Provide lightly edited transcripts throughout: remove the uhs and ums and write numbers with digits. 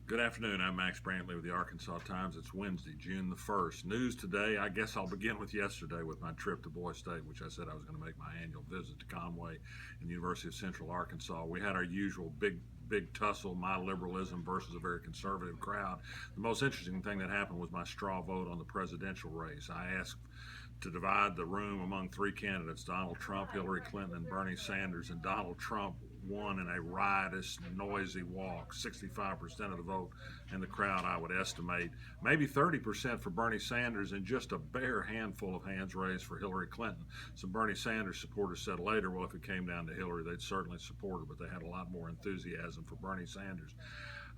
Good afternoon. I'm Max Brantley with the Arkansas Times. It's Wednesday, June the 1st. News today, I guess I'll begin with yesterday with my trip to Boise State, which I said I was going to make my annual visit to Conway and the University of Central Arkansas. We had our usual big tussle, my liberalism versus a very conservative crowd. The most interesting thing that happened was my straw vote on the presidential race. I asked to divide the room among three candidates, Donald Trump, Hillary Clinton, and Bernie Sanders, and Donald Trump won in a riotous, noisy walk. 65% of the vote in the crowd, I would estimate. Maybe 30% for Bernie Sanders, and just a bare handful of hands raised for Hillary Clinton. Some Bernie Sanders supporters said later, well, if it came down to Hillary, they'd certainly support her, but they had a lot more enthusiasm for Bernie Sanders.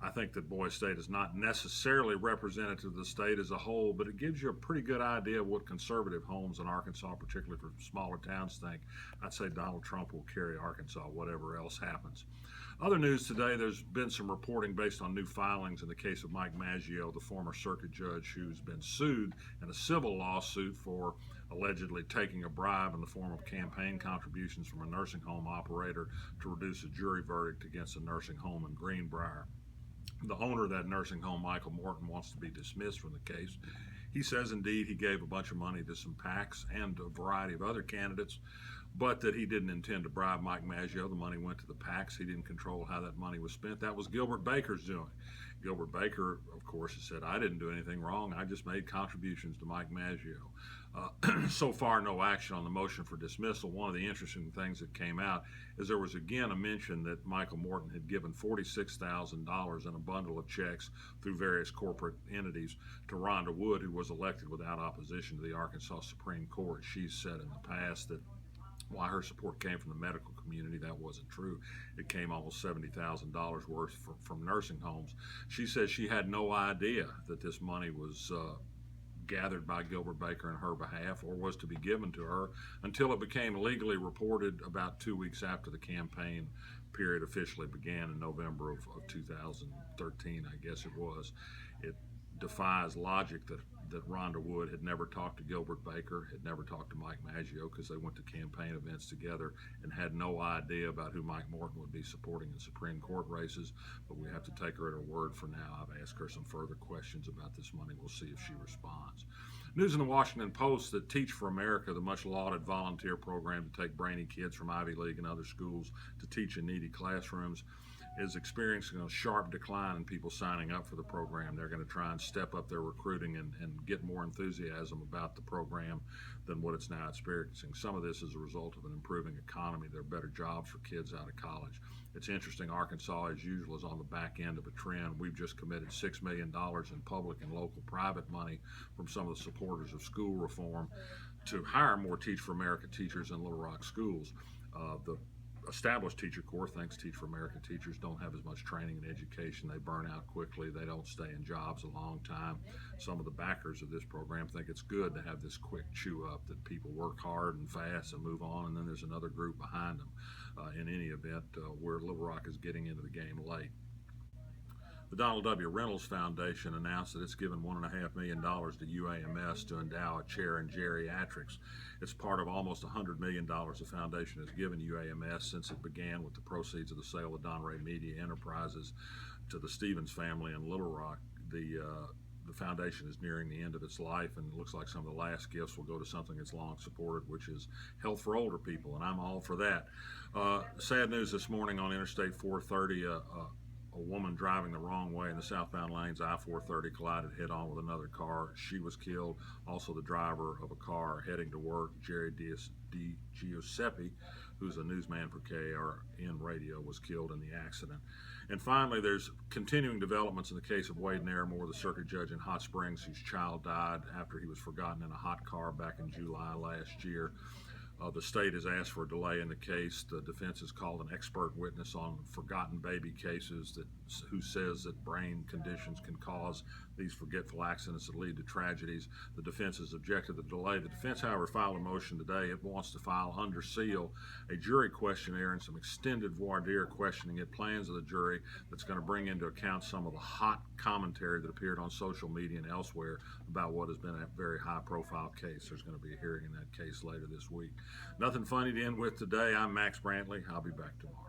I think that Boise State is not necessarily representative of the state as a whole, but it gives you a pretty good idea of what conservative homes in Arkansas, particularly for smaller towns, think. I'd say Donald Trump will carry Arkansas, whatever else happens. Other news today, there's been some reporting based on new filings in the case of Mike Mazzeo, the former circuit judge who's been sued in a civil lawsuit for allegedly taking a bribe in the form of campaign contributions from a nursing home operator to reduce a jury verdict against a nursing home in Greenbrier. The owner of that nursing home, Michael Morton, wants to be dismissed from the case. He says indeed he gave a bunch of money to some PACs and a variety of other candidates, but that he didn't intend to bribe Mike Mazzeo. The money went to the PACs. He didn't control how that money was spent. That was Gilbert Baker's doing. Gilbert Baker, of course, has said, I didn't do anything wrong. I just made contributions to Mike Mazzeo. So far, no action on the motion for dismissal. One of the interesting things that came out is there was again a mention that Michael Morton had given $46,000 in a bundle of checks through various corporate entities to Rhonda Wood, who was elected without opposition to the Arkansas Supreme Court. She's said in the past that while her support came from the medical community, that wasn't true. It came almost $70,000 worth from nursing homes. She says she had no idea that this money was gathered by Gilbert Baker in her behalf or was to be given to her until it became legally reported about 2 weeks after the campaign period officially began in November of 2013, I guess it was. It defies logic that Rhonda Wood had never talked to Gilbert Baker, had never talked to Mike Mazzeo, because they went to campaign events together and had no idea about who Mike Morton would be supporting in Supreme Court races. But we have to take her at her word for now. I've asked her some further questions about this money. We'll see if she responds. News in the Washington Post that Teach for America, the much lauded volunteer program to take brainy kids from Ivy League and other schools to teach in needy classrooms, is experiencing a sharp decline in people signing up for the program. They're going to try and step up their recruiting and get more enthusiasm about the program than what it's now experiencing. Some of this is a result of an improving economy. There are better jobs for kids out of college. It's interesting, Arkansas, as usual, is on the back end of a trend. We've just committed $6 million in public and local private money from some of the supporters of school reform to hire more Teach for America teachers in Little Rock schools. The established teacher corps thinks Teach for America teachers don't have as much training and education. They burn out quickly. They don't stay in jobs a long time. Some of the backers of this program think it's good to have this quick chew up, that people work hard and fast and move on, and then there's another group behind them. In any event, where Little Rock is getting into the game late. The Donald W. Reynolds Foundation announced that it's given $1.5 million to UAMS to endow a chair in geriatrics. It's part of almost $100 million the foundation has given UAMS since it began with the proceeds of the sale of Donray Media Enterprises to the Stevens family in Little Rock. The foundation is nearing the end of its life, and it looks like some of the last gifts will go to something it's long supported, which is health for older people, and I'm all for that. Sad news this morning on Interstate 430, a woman driving the wrong way in the southbound lanes, I-430, collided head-on with another car. She was killed. Also, the driver of a car heading to work, Jerry Giuseppe, who's a newsman for KRN Radio, was killed in the accident. And finally, there's continuing developments in the case of Wade Naramore, the circuit judge in Hot Springs, whose child died after he was forgotten in a hot car back in July last year. The state has asked for a delay in the case. The defense has called an expert witness on forgotten baby cases who says that brain conditions can cause these forgetful accidents that lead to tragedies. The defense has objected to the delay. The defense, however, filed a motion today. It wants to file under seal a jury questionnaire and some extended voir dire questioning. It plans of the jury that's going to bring into account some of the hot commentary that appeared on social media and elsewhere about what has been a very high-profile case. There's going to be a hearing in that case later this week. Nothing funny to end with today. I'm Max Brantley. I'll be back tomorrow.